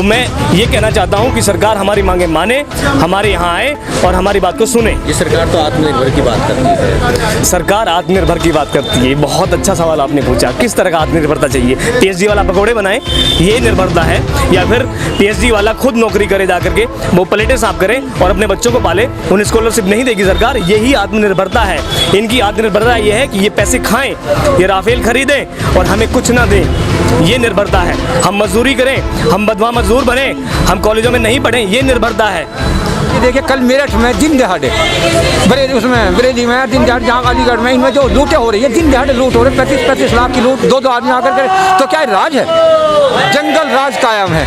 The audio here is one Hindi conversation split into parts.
तो मैं ये कहना चाहता हूँ कि सरकार हमारी मांगे माने, हमारे यहाँ आए और हमारी बात को सुने। ये सरकार तो आत्मनिर्भर की बात करती है। सरकार आत्मनिर्भर की बात करती है। बहुत अच्छा सवाल आपने पूछा, किस तरह का आत्मनिर्भरता चाहिए? पीएचडी वाला पकौड़े बनाए, ये निर्भरता है? या फिर पीएचडी वाला खुद नौकरी करे जा करके, वो प्लेटें साफ करे और अपने बच्चों को पाले, उन्हें स्कॉलरशिप नहीं देगी सरकार? यही आत्मनिर्भरता है। इनकी आत्मनिर्भरता ये है कि ये पैसे खाएं, ये राफेल खरीदें और हमें कुछ ना दें। ये निर्भरता है। हम मजदूरी करें, हम बदवा मजदूर बने, हम कॉलेजों में नहीं पढ़ें, ये निर्भरता है। देखिए कल मेरठ में दिन दहाड़े बरेली में दिन दहाड़े, जहाँ अलीगढ़ में, इनमें जो लूटें हो रही है, दिन दहाड़े लूट हो रही है, 35-35 लाख की लूट, दो आदमी आकर करे, तो क्या राज है? जंगल राज कायम है।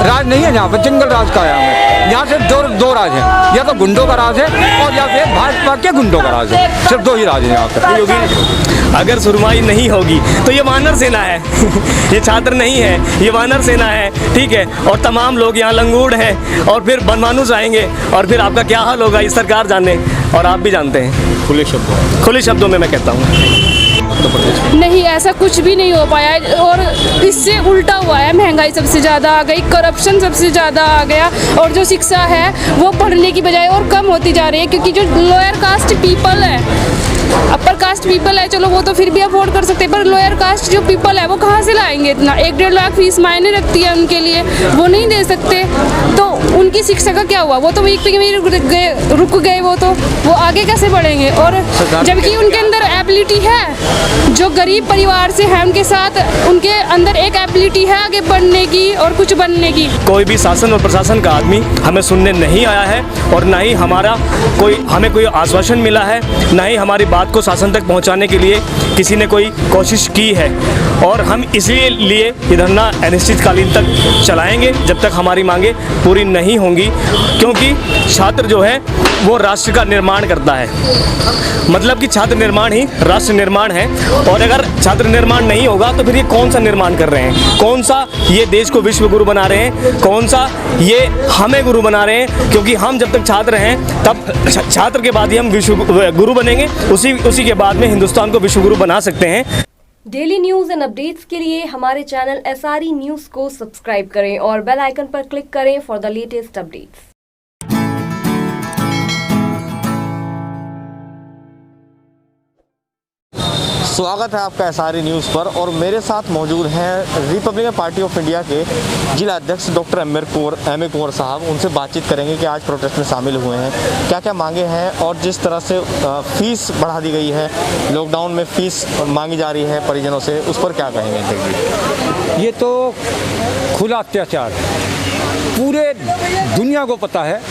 राज नहीं है यहाँ पर, जंगल राज कायम है। यहाँ से दो राज हैं, या तो गुंडों का राज है और या फिर भाजपा के गुंडों का राज है। सिर्फ दो ही राज है यहाँ पर। योगी, अगर सुरमाई नहीं होगी तो ये वानर सेना है। ये छात्र नहीं है, ये वानर सेना है, ठीक है। और तमाम लोग यहाँ लंगूड़ हैं और फिर बनमानुस आएंगे और फिर आपका क्या हाल होगा, इस सरकार जाने और आप भी जानते हैं। खुले शब्दों में मैं कहता हूँ नहीं, ऐसा कुछ भी नहीं हो पाया है और इससे उल्टा हुआ है। महंगाई सबसे ज़्यादा आ गई, करप्शन सबसे ज़्यादा आ गया और जो शिक्षा है वो बढ़ने की बजाय और कम होती जा रही है, क्योंकि जो लोअर कास्ट पीपल है, अपर कास्ट पीपल है, चलो वो तो फिर भी अफोर्ड कर सकते हैं, पर लोअर कास्ट जो पीपल है वो कहाँ से लाएंगे इतना? 1-1.5 लाख फीस मायने रखती है उनके लिए, वो नहीं दे सकते। तो उनकी शिक्षा का क्या हुआ? वो तो वहीं पे रुक गए, वो आगे कैसे बढ़ेंगे? और जबकि उनके अंदर एबिलिटी है, जो गरीब परिवार से है उनके साथ, उनके अंदर एक एबिलिटी है आगे बढ़ने की और कुछ बनने की। कोई भी शासन और प्रशासन का आदमी हमें सुनने नहीं आया है और ना ही हमें कोई आश्वासन मिला है, ना ही हमारी बात को शासन तक पहुंचाने के लिए किसी ने कोई कोशिश की है। और हम इसलिए ये धरना अनिश्चितकालीन तक चलाएंगे जब तक हमारी मांगे पूरी नहीं होंगी, क्योंकि छात्र जो है वो राष्ट्र का निर्माण करता है। मतलब कि छात्र निर्माण ही राष्ट्र निर्माण है। और अगर छात्र निर्माण नहीं होगा तो फिर ये कौन सा निर्माण कर रहे हैं? कौन सा ये देश को विश्व गुरु बना रहे हैं? कौन सा ये हमें गुरु बना रहे हैं? क्योंकि हम जब तक छात्र हैं तब छात्र के बाद ही हम विश्व गुरु बनेंगे, उसी के बाद में हिंदुस्तान को विश्व गुरु बना सकते हैं। डेली न्यूज एंड अपडेट्स के लिए हमारे चैनल SRE न्यूज को सब्सक्राइब करें और बेल आइकन पर क्लिक करें फॉर द लेटेस्ट अपडेट्स। स्वागत है आपका SRE न्यूज़ पर और मेरे साथ मौजूद हैं रिपब्लिकन पार्टी ऑफ इंडिया के जिला अध्यक्ष डॉक्टर एम ए कुंवर साहब। उनसे बातचीत करेंगे कि आज प्रोटेस्ट में शामिल हुए हैं, क्या क्या मांगे हैं और जिस तरह से फीस बढ़ा दी गई है, लॉकडाउन में फीस मांगी जा रही है परिजनों से, उस पर क्या कहेंगे? ये तो खुला अत्याचार, पूरे दुनिया को पता है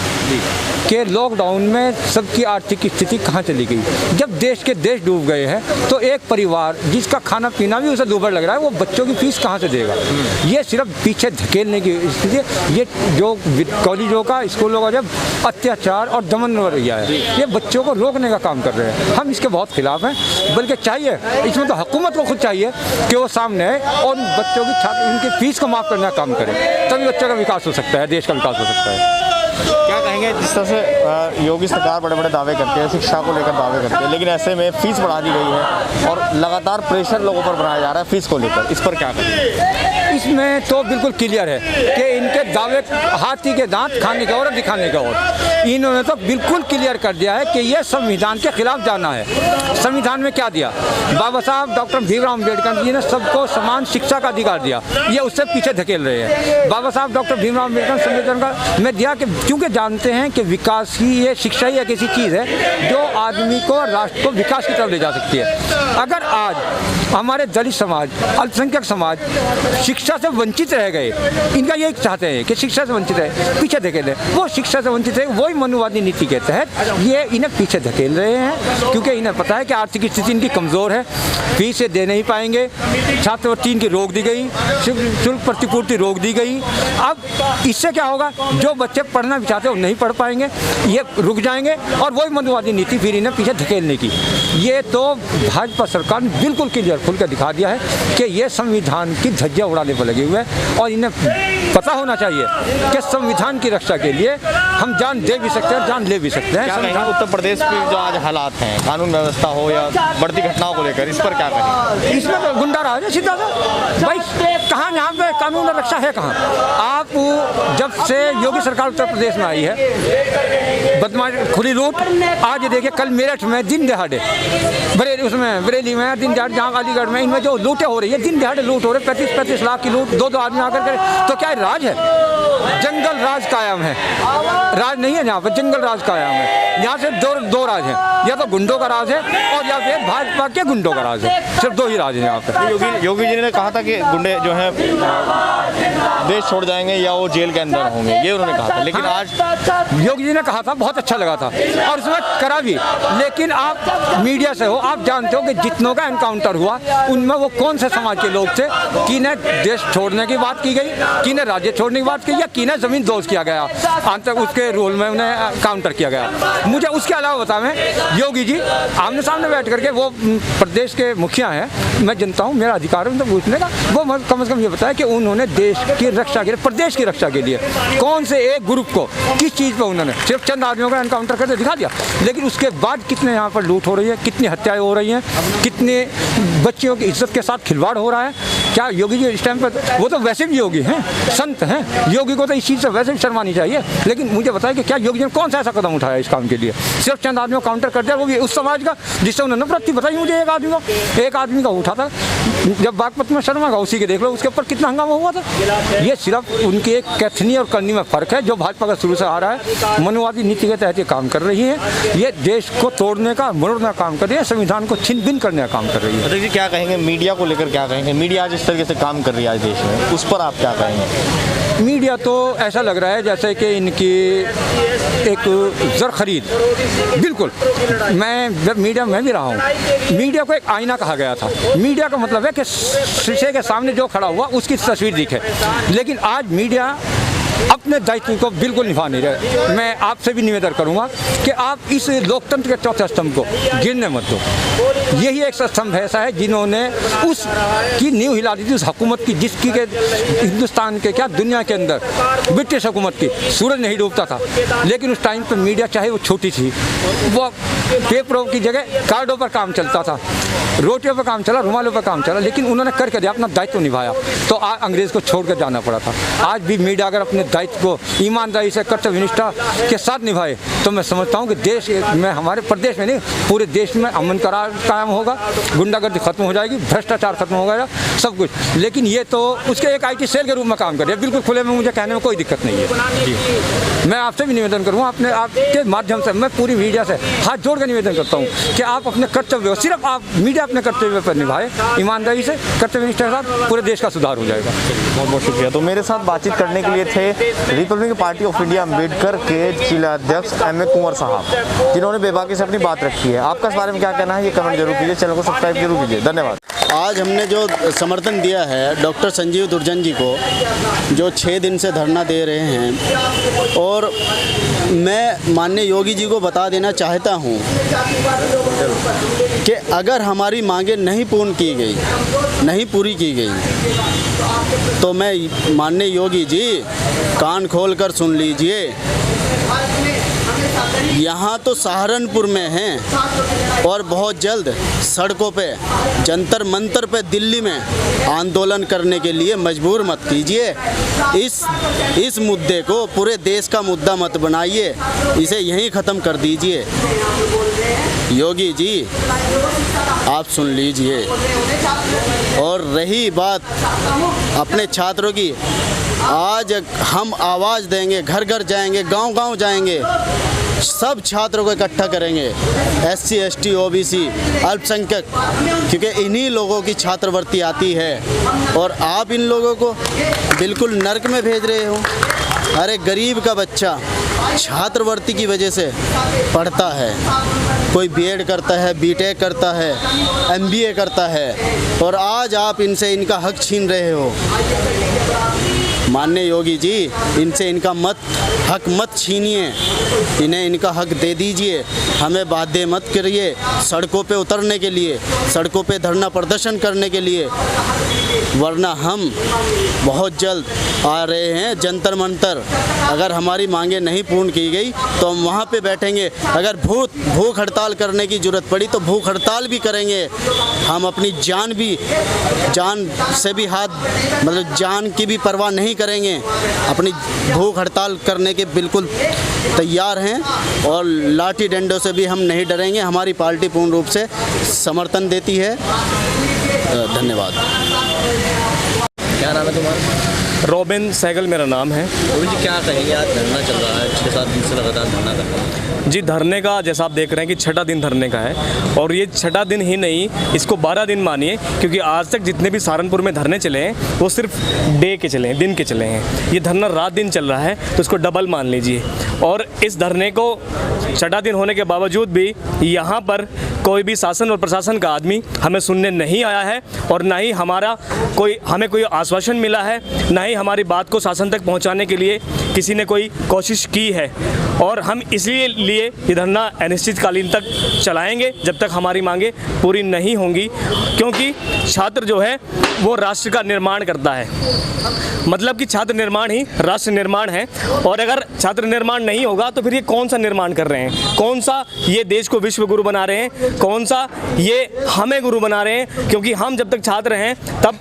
कि लॉकडाउन में सबकी आर्थिक स्थिति कहाँ चली गई। जब देश के देश डूब गए हैं तो एक परिवार जिसका खाना पीना भी उसे दूभर लग रहा है, वो बच्चों की फीस कहाँ से देगा? ये सिर्फ पीछे धकेलने की स्थिति है। ये जो कॉलेजों का, स्कूलों का जब अत्याचार और दमन हो रहा है, ये बच्चों को रोकने का काम कर रहे हैं। हम इसके बहुत खिलाफ हैं, बल्कि चाहिए इसमें तो हुकूमत को खुद चाहिए कि वो सामने आए और बच्चों की उनकी फीस को माफ़ करने का काम करें, तभी बच्चों का विकास हो सकता है, देश का विकास हो सकता है। क्या कहेंगे, जिस तरह से योगी सरकार बड़े बड़े दावे करते हैं, शिक्षा को लेकर दावे करते हैं, लेकिन ऐसे में फीस बढ़ा दी गई है और लगातार प्रेशर लोगों पर बनाया जा रहा है फीस को लेकर, इस पर क्या कहेंगे? इसमें तो बिल्कुल क्लियर है कि इनके दावे हाथी के दांत खाने का और दिखाने का और इन्होंने तो बिल्कुल क्लियर कर दिया है कि यह संविधान के खिलाफ जाना है। संविधान में क्या दिया? बाबा साहब डॉक्टर भीमराव अम्बेडकर जी ने सबको समान शिक्षा का अधिकार दिया, ये उससे पीछे धकेल रहे हैं। बाबा साहब डॉक्टर भीमराव अम्बेडकर संविधान में दिया कि क्योंकि जानते हैं कि विकास ही, ये शिक्षा ही एक ऐसी चीज़ है जो आदमी को, राष्ट्र को विकास की तरफ ले जा सकती है। अगर आज हमारे दलित समाज, अल्पसंख्यक समाज शिक्षा से वंचित रह गए, इनका यही चाहते हैं कि शिक्षा से वंचित है, पीछे धकेले, वो शिक्षा से वंचित है, वही मनुवादी नीति के तहत ये इन्हें पीछे धकेल रहे हैं, क्योंकि इन्हें पता है कि आर्थिक स्थिति इनकी कमज़ोर है, फीस से दे नहीं पाएंगे, छात्रवृत्ति इनकी रोक दी गई, शुल्क प्रतिपूर्ति रोक दी गई। अब इससे क्या होगा? जो बच्चे पढ़ना भी चाहते हैं वो नहीं पढ़ पाएंगे, ये रुक जाएंगे और वही मनुवादी नीति फिर इन्हें पीछे धकेलने की। ये तो भाजपा सरकार ने बिल्कुल क्लियर खुल कर दिखा दिया है कि ये संविधान की धज्जियां उड़ाने पर लगे हुए हैं और इन्हें पता होना चाहिए कि संविधान की रक्षा के लिए हम जान दे भी सकते हैं, जान ले भी सकते हैं। उत्तर प्रदेश में जो आज हालात हैं, कानून व्यवस्था हो या बढ़ती घटनाओं को लेकर, इस पर क्या कहें? इसमें तो गुंडा राज है सीधा सा। भाई कहाँ यहाँ पे कानून रक्षा है कहाँ? आप जब से योगी सरकार उत्तर प्रदेश में आई है, बदमाश खुली लूट, आज ये देखिए कल मेरठ में दिन दहाड़े, बरेली में दिन दहाड़े, जहाँ अलीगढ़ में, इनमें जो लूटें हो रही है, दिन दहाड़े लूट हो रहे, 35-35 लाख की लूट, दो आदमी आकर करे, तो क्या राज है? जंगल राज कायम है, राज नहीं है यहाँ पर, जंगल राज कायम है। यहाँ से दो राज हैं, या तो गुंडों का राज है और या फिर भाजपा के गुंडों का राज है, सिर्फ दो ही राज हैं यहाँ पे। योगी जी ने कहा था कि गुंडे जो हैं देश छोड़ जाएंगे या वो जेल के अंदर होंगे, ये उन्होंने कहा था, लेकिन आज योगी जी ने कहा था, बहुत अच्छा लगा था और उसमें करा भी। लेकिन आप मीडिया से हो, आप जानते हो कि जितनों का एनकाउंटर हुआ उनमें वो कौन से समाज के लोग थे, किन्हें देश छोड़ने की बात की गई, किन्हें राज्य छोड़ने की बात की, या किन्हें जमीन दोस्त किया गया, अंत उसके रोल में उन्हें काउंटर किया गया। मुझे उसके अलावा बताएं, योगी जी आमने सामने बैठ करके, वो प्रदेश के मुखिया हैं, मैं जनता हूँ, मेरा अधिकार है उनको पूछने का, वो कम से कम ये बताया कि उन्होंने देश की रक्षा के लिए, प्रदेश की रक्षा के लिए कौन से एक ग्रुप को किस चीज़ पर उन्होंने सिर्फ चंद आदमियों का एनकाउंटर करके दिखा दिया, लेकिन उसके बाद कितने यहाँ पर लूट हो रही है, कितनी हत्याएं हो रही हैं, कितने बच्चियों की इज्जत के साथ खिलवाड़ हो रहा है। क्या योगी जी इस टाइम पर, वो तो वैसे भी योगी हैं, संत हैं, योगी को तो इस चीज़ से वैसे भी शर्मानी चाहिए, लेकिन मुझे बताया कि क्या योगी जी ने कौन सा ऐसा कदम उठाया इस काम के लिए, सिर्फ चंद आदमियों को काउंटर कर दिया, वो भी उस समाज का जिससे उन्होंने नफरत थी। बताइए मुझे एक आदमी का उठा था, जब बागपत में शर्मा का, उसी के देख लो, उसके ऊपर कितना हंगामा हुआ था। ये सिर्फ उनकी एक कथनी और करनी में फ़र्क है, जो भाजपा का शुरू से आ रहा है, मनुवादी नीति के तहत ये काम कर रही है, ये देश को तोड़ने का, मोड़ने का काम कर रही है, संविधान को छिन भिन करने का काम कर रही है। देखिए क्या कहेंगे मीडिया को लेकर, क्या कहेंगे? मीडिया आज इस तरीके से काम कर रही है आज देश में, उस पर आप क्या कहेंगे? मीडिया तो ऐसा लग रहा है जैसे कि इनकी एक ज़र खरीद, बिल्कुल। मैं मीडिया में भी रहा हूँ, मीडिया को एक आईना कहा गया था। मीडिया का मतलब है कि शीशे के सामने जो खड़ा हुआ उसकी तस्वीर दिखे, लेकिन आज मीडिया अपने दायित्व को बिल्कुल निभा नहीं रहे। मैं आपसे भी निवेदन करूंगा कि आप इस लोकतंत्र के चौथे स्तंभ को गिरने मत दो। यही एक स्तंभ ऐसा है जिन्होंने उसकी नींव हिला दी थी, उस हुकूमत की जिसकी के हिंदुस्तान के, क्या दुनिया के अंदर ब्रिटिश हुकूमत की सूरज नहीं डूबता था, लेकिन उस टाइम पर मीडिया चाहे वो छोटी थी, वो पेपरों की जगह कार्डों पर काम चलता था, रोटियों पर काम चला, रुमालों पर काम चला, लेकिन उन्होंने करके दिया, अपना दायित्व निभाया, तो अंग्रेज़ को छोड़ कर जाना पड़ा था। आज भी मीडिया अगर अपने दायित्व को ईमानदारी से, कर्तव्य निष्ठा के साथ निभाए, तो मैं समझता हूँ कि देश में, हमारे प्रदेश में नहीं, पूरे देश में अमन करार कायम होगा, गुंडागर्दी खत्म हो जाएगी, भ्रष्टाचार खत्म हो गया, सब कुछ। लेकिन ये तो उसके एक IT सेल के रूप में काम कर रहे हैं, बिल्कुल खुले में, मुझे कहने में कोई दिक्कत नहीं है। मैं आपसे भी निवेदन करूँगा, अपने आपके माध्यम से, मैं पूरी मीडिया से हाथ जोड़ कर निवेदन करता हूँ कि आप अपने कर्तव्य, सिर्फ आप मीडिया अपने कर्तव्य पर निभाए ईमानदारी से, कर्तव्य निष्ठा के साथ, पूरे देश का सुधार हो जाएगा। बहुत बहुत शुक्रिया। तो मेरे साथ बातचीत करने के लिए थे Republican party of India Ambedkar के जिला अध्यक्ष MA कुंवर साहब, जिन्होंने बेबाकी से अपनी बात रखी है। आपका इस बारे में क्या कहना है, ये कमेंट जरूर कीजिए, चैनल को सब्सक्राइब जरूर कीजिए। धन्यवाद। आज हमने जो समर्थन दिया है डॉक्टर संजीव दुर्जन जी को, जो 6 दिन से धरना दे रहे हैं, और मैं माननीय योगी जी को बता देना चाहता हूं कि अगर हमारी मांगें नहीं पूर्ण की गई, नहीं पूरी की गई, तो मैं माननीय योगी जी कान खोलकर सुन लीजिए, यहाँ तो सहारनपुर में हैं और बहुत जल्द सड़कों पे, जंतर मंतर पे, दिल्ली में आंदोलन करने के लिए मजबूर मत कीजिए। इस मुद्दे को पूरे देश का मुद्दा मत बनाइए, इसे यहीं ख़त्म कर दीजिए। योगी जी आप सुन लीजिए। और रही बात अपने छात्रों की, आज हम आवाज़ देंगे, घर घर जाएंगे, गांव-गांव जाएंगे, सब छात्रों को इकट्ठा करेंगे, SC ST OBC अल्पसंख्यक, क्योंकि इन्हीं लोगों की छात्रवृत्ति आती है और आप इन लोगों को बिल्कुल नर्क में भेज रहे हो। अरे गरीब का बच्चा छात्रवृत्ति की वजह से पढ़ता है, कोई B.Ed करता है, B.Tech करता है, MBA करता है, और आज आप इनसे इनका हक छीन रहे हो। माननीय योगी जी, इनसे इनका हक मत छीनिए, इन्हें इनका हक दे दीजिए। हमें बाध्य मत करिए सड़कों पे उतरने के लिए, सड़कों पे धरना प्रदर्शन करने के लिए, वरना हम बहुत जल्द आ रहे हैं जंतर मंतर। अगर हमारी मांगें नहीं पूर्ण की गई तो हम वहाँ पे बैठेंगे। अगर भूख हड़ताल करने की ज़रूरत पड़ी तो भूख हड़ताल भी करेंगे। हम अपनी जान से भी जान की भी परवाह नहीं करेंगे। अपनी भूख हड़ताल करने के बिल्कुल तैयार हैं और लाठी डंडों से भी हम नहीं डरेंगे। हमारी पार्टी पूर्ण रूप से समर्थन देती है। धन्यवाद। क्या नाम है तुम्हारा? रॉबिन सहगल मेरा नाम है। रोहित जी, क्या कहेंगे? आज धरना चल रहा है, 6-7 दिन से लगातार धरना कर रहे हैं। जी, धरने का जैसा आप देख रहे हैं कि 6ठा दिन धरने का है और ये 6ठा दिन ही नहीं, इसको 12 दिन मानिए, क्योंकि आज तक जितने भी सहारनपुर में धरने चले हैं वो सिर्फ डे के चले हैं, दिन के चले हैं। ये धरना रात दिन चल रहा है तो इसको डबल मान लीजिए। और इस धरने को 6ठा दिन होने के बावजूद भी यहाँ पर कोई भी शासन और प्रशासन का आदमी हमें सुनने नहीं आया है और ना ही हमें कोई आश्वासन मिला है, ना ही हमारी बात को शासन तक पहुँचाने के लिए किसी ने कोई कोशिश की है। और हम इसलिए ये धरना अनिश्चितकालीन तक चलाएंगे जब तक हमारी मांगें पूरी नहीं होंगी, क्योंकि छात्र जो है वो राष्ट्र का निर्माण करता है। मतलब कि छात्र निर्माण ही राष्ट्र निर्माण है। और अगर छात्र निर्माण नहीं होगा तो फिर ये कौन सा निर्माण कर रहे हैं? कौन सा ये देश को विश्व गुरु बना रहे हैं? कौन सा ये हमें गुरु बना रहे हैं? क्योंकि हम जब तक छात्र हैं तब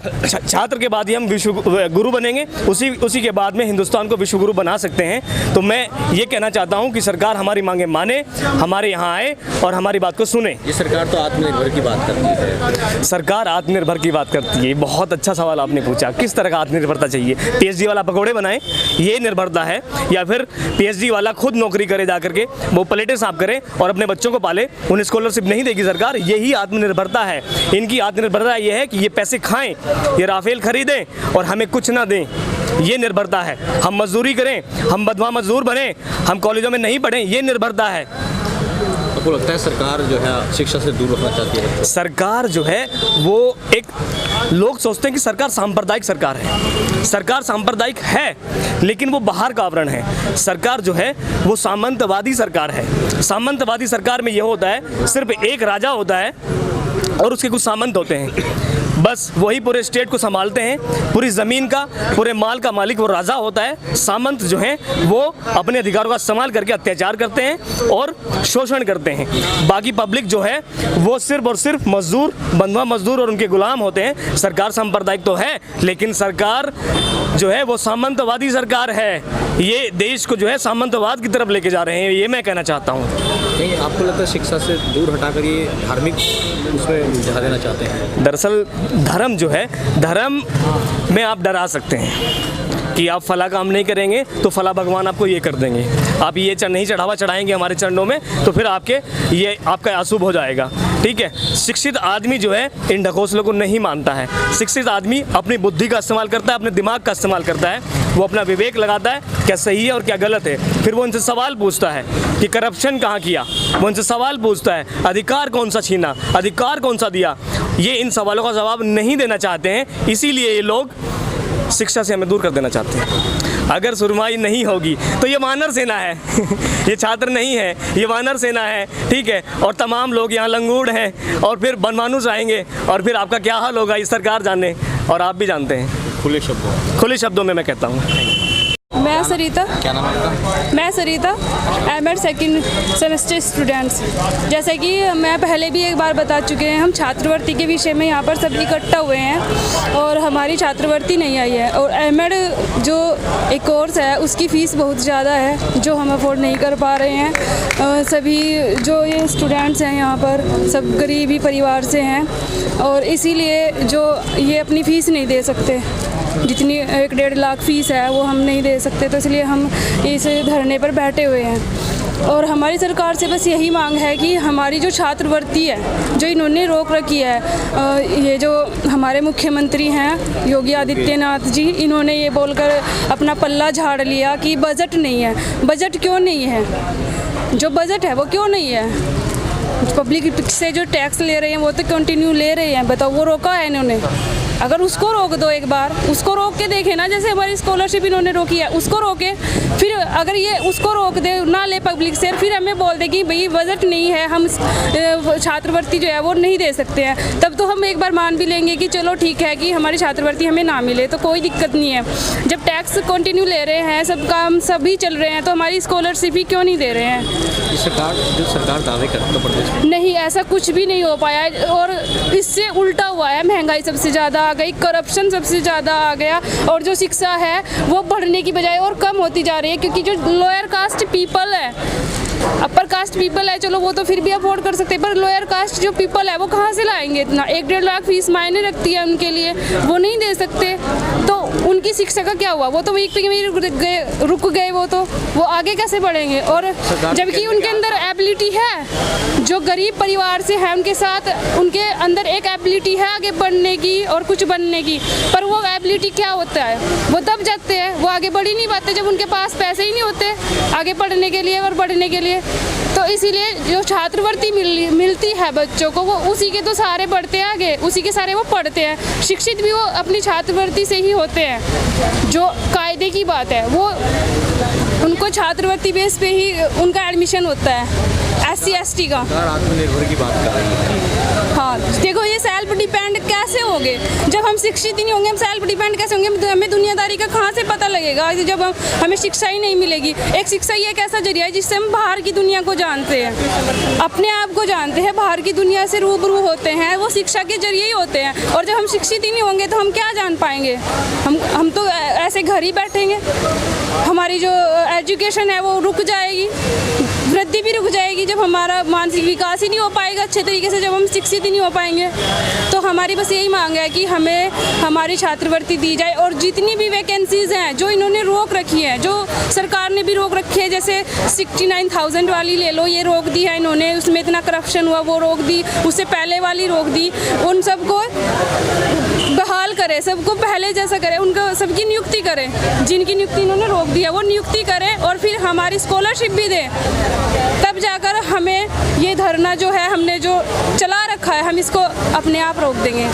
छात्र के बाद ही हम विश्व गुरु बनेंगे, उसी के बाद में हिंदुस्तान को विश्व गुरु बना सकते हैं। तो मैं ये कहना चाहता हूँ कि सरकार हमारी मांगें माने, हमारे यहाँ आए और हमारी बात को सुने। ये सरकार तो आत्मनिर्भर की बात करती है। सरकार आत्मनिर्भर की बात करती है। बहुत अच्छा सवाल आपने पूछा। किस तरह का आत्मनिर्भरता चाहिए? पीएचडी वाला पकौड़े बनाए, ये निर्भरता है? या फिर पीएचडी वाला खुद नौकरी करे जा करके, वो प्लेटें साफ करे और अपने बच्चों को पाले, उन्हें स्कॉलरशिप नहीं देगी सरकार? यही आत्मनिर्भरता है। इनकी आत्मनिर्भरता ये है कि ये पैसे खाएं, ये राफेल खरीदें और हमें कुछ ना दें। ये निर्भरता है। हम मजदूरी करें, हम बदवा मजदूर बने, हम कॉलेजों में नहीं पढ़ें, ये निर्भरता है। आपको लगता है सरकार जो है शिक्षा से दूर रखना चाहती है? सरकार जो है वो एक, लोग सोचते हैं कि सरकार सांप्रदायिक सरकार है। सरकार सांप्रदायिक है लेकिन वो बाहर का आवरण है। सरकार जो है वो सामंतवादी सरकार है। सामंतवादी सरकार में ये होता है सिर्फ एक राजा होता है और उसके कुछ सामंत होते हैं, बस वही पूरे स्टेट को संभालते हैं। पूरी ज़मीन का, पूरे माल का मालिक वो राजा होता है। सामंत जो हैं वो अपने अधिकारों का इस्तेमाल करके अत्याचार करते हैं और शोषण करते हैं। बाकी पब्लिक जो है वो सिर्फ और सिर्फ मजदूर, बंधुआ मजदूर और उनके गुलाम होते हैं। सरकार सांप्रदायिक तो है लेकिन सरकार जो है वो सामंतवादी सरकार है। ये देश को जो है सामंतवाद की तरफ लेके जा रहे हैं, ये मैं कहना चाहता हूँ। नहीं, आपको लगता है शिक्षा से दूर हटाकर ये धार्मिक उसमें उलझा देना चाहते हैं? दरअसल धर्म जो है, धर्म में आप डरा सकते हैं कि आप फला काम नहीं करेंगे तो फला भगवान आपको ये कर देंगे। आप ये नहीं चढ़ावा चढ़ाएंगे हमारे चरणों में तो फिर आपका अशुभ हो जाएगा। ठीक है, शिक्षित आदमी जो है इन ढकोसलों को नहीं मानता है। शिक्षित आदमी अपनी बुद्धि का इस्तेमाल करता है, अपने दिमाग का इस्तेमाल करता है। वो अपना विवेक लगाता है क्या सही है और क्या गलत है। फिर वो उनसे सवाल पूछता है कि करप्शन कहाँ किया, वो उनसे सवाल पूछता है अधिकार कौन सा छीना, अधिकार कौन सा दिया। ये इन सवालों का जवाब नहीं देना चाहते हैं, इसीलिए ये लोग शिक्षा से हमें दूर कर देना चाहते हैं। अगर सुरमाई नहीं होगी तो ये वानर सेना है ये छात्र नहीं है, ये वानर सेना है। ठीक है, और तमाम लोग यहाँ लंगूड़ हैं और फिर बनमानुस आएंगे और फिर आपका क्या हाल होगा ये सरकार जाने और आप भी जानते हैं। खुले शब्दों में मैं कहता हूँ। मैं सरिता। क्या नाम है आपका? मैं सरिता, एमएड सेकंड सेमेस्टर स्टूडेंट्स। जैसे कि मैं पहले भी एक बार बता चुके हैं, हम छात्रवृत्ति के विषय में यहाँ पर सब इकट्ठा हुए हैं और हमारी छात्रवृत्ति नहीं आई है। और एमएड जो एक कोर्स है उसकी फ़ीस बहुत ज़्यादा है जो हम अफोर्ड नहीं कर पा रहे हैं। सभी जो ये स्टूडेंट्स हैं यहाँ पर सब गरीबी परिवार से हैं और इसीलिए जो ये अपनी फ़ीस नहीं दे सकते, जितनी 1-1.5 लाख फ़ीस है वो हम नहीं दे सकते, तो इसलिए हम इस धरने पर बैठे हुए हैं। और हमारी सरकार से बस यही मांग है कि हमारी जो छात्रवृत्ति है जो इन्होंने रोक रखी है, ये जो हमारे मुख्यमंत्री हैं योगी आदित्यनाथ जी, इन्होंने ये बोलकर अपना पल्ला झाड़ लिया कि बजट नहीं है। बजट क्यों नहीं है? जो बजट है वो क्यों नहीं है? पब्लिक से जो टैक्स ले रहे हैं वो तो कंटिन्यू ले रहे हैं, बताओ वो रोका है इन्होंने? अगर उसको रोक दो एक बार, उसको रोक के देखे ना, जैसे हमारी स्कॉलरशिप इन्होंने रोकी है, उसको रोके, फिर अगर ये उसको रोक दे ना ले पब्लिक से, फिर हमें बोल दे कि भाई बजट नहीं है, हम छात्रवृत्ति जो है वो नहीं दे सकते हैं, तब तो हम एक बार मान भी लेंगे कि चलो ठीक है कि हमारी छात्रवृत्ति हमें ना मिले, तो कोई दिक्कत नहीं है। जब टैक्स कंटिन्यू ले रहे हैं, सब काम सभी चल रहे हैं, तो हमारी स्कॉलरशिप ही क्यों नहीं दे रहे हैं? सरकार दावे करती है प्रदेश में, नहीं, ऐसा कुछ भी नहीं हो पाया है और इससे उल्टा हुआ है। महंगाई सबसे ज़्यादा आ गई, करप्शन सबसे ज़्यादा आ गया, और जो शिक्षा है वो बढ़ने की बजाय और कम होती जा रही है, क्योंकि जो लोअर कास्ट पीपल है, अपर कास्ट पीपल है, चलो वो तो फिर भी अफोर्ड कर सकते हैं, पर लोअर कास्ट जो पीपल है वो कहाँ से लाएंगे इतना? 1-1.5 लाख फीस मायने रखती है उनके लिए, वो नहीं दे सकते, तो उनकी शिक्षा का क्या हुआ? वो तो वहीं पे रुक गए, वो आगे कैसे बढ़ेंगे? और जबकि उनके अंदर एबिलिटी है, जो गरीब परिवार से है उनके साथ, उनके अंदर एक एबिलिटी है आगे बढ़ने की और कुछ बनने की, पर वो एबिलिटी क्या होता है? वो दब जाते हैं, वो आगे बढ़ ही नहीं पाते जब उनके पास पैसे ही नहीं होते आगे पढ़ने के लिए और बढ़ने के लिए। तो इसीलिए जो छात्रवृत्ति मिलती है बच्चों को, वो उसी के तो सारे बढ़ते हैं आगे, उसी के सारे वो पढ़ते हैं। शिक्षित भी वो अपनी छात्रवृत्ति से ही होते हैं। जो कायदे की बात है वो उनको छात्रवृत्ति बेस पे ही उनका एडमिशन होता है, SC ST का। आत्मनिर्भर की बात कर रही है। हाँ, देखो ये सेल्फ डिपेंड कैसे होंगे? जब हम शिक्षित ही नहीं होंगे, हम सेल्फ डिपेंड कैसे होंगे? हमें दुनियादारी का कहाँ से पता लगेगा जब हमें शिक्षा ही नहीं मिलेगी? एक शिक्षा ही एक ऐसा जरिया है जिससे हम बाहर की दुनिया को जानते हैं, अपने आप को जानते हैं, बाहर की दुनिया से रूबरू होते हैं, वो शिक्षा के जरिए ही होते हैं। और जब हम शिक्षित ही नहीं होंगे तो हम क्या जान पाएंगे? हम तो ऐसे घर ही बैठेंगे, हमारी जो एजुकेशन है वो रुक जाएगी, वृद्धि भी रुक जाएगी। जब हमारा मानसिक विकास ही नहीं हो पाएगा अच्छे तरीके से, जब हम शिक्षित ही नहीं हो पाएंगे, तो हमारी बस यही मांग है कि हमें हमारी छात्रवृत्ति दी जाए। और जितनी भी वैकेंसीज़ हैं जो इन्होंने रोक रखी है, जो सरकार ने भी रोक रखी है, जैसे 69,000 वाली ले लो, ये रोक दी है इन्होंने, उसमें इतना करप्शन हुआ वो रोक दी, उससे पहले वाली रोक दी, उन सबको बहाल करे, सबको पहले जैसा करे, उनको सबकी नियुक्ति करें, जिनकी नियुक्ति इन्होंने रोक दी है वो नियुक्ति करें, और फिर हमारी स्कॉलरशिप भी दें। तब जाकर हमें ये धरना जो है हमने जो चला रखा है, हम इसको अपने आप रोक देंगे।